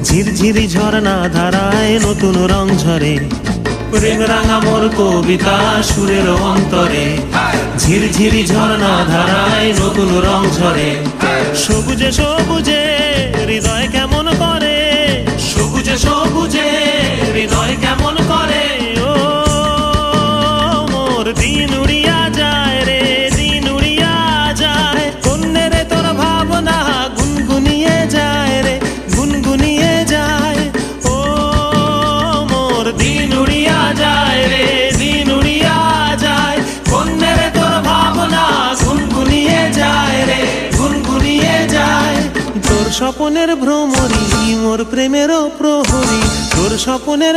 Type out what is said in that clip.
ঝিরঝিরি ঝরনা ধারায় নতুন রং ঝরে, প্রেম রাঙা মোর কবিতা সুরের অন্তরে। ঝিরঝিরি ঝরনা ধারায় নতুন রং ঝরে, সবুজে সবুজে হৃদয় কেমন করে, সবুজে সবুজে হৃদয় কেমন করে। ও মোর দিন উড়িয়া যায় রে, দিন উড়িয়া যায়, কন্যে রে তোর ভাবনা গুনগুনিয়ে যায় রে, গুনগুনিয়ে যায়। ও মোর দিন উড়িয়া যায় রে, দিন উড়িয়া যায়, কন্যে রে তোর ভাবনা গুনগুনিয়ে যায় রে, গুনগুনিয়ে যায়। তোর স্বপনের ভ্রমরী মোর প্রেমেরও প্রহরী, তোর স্বপনের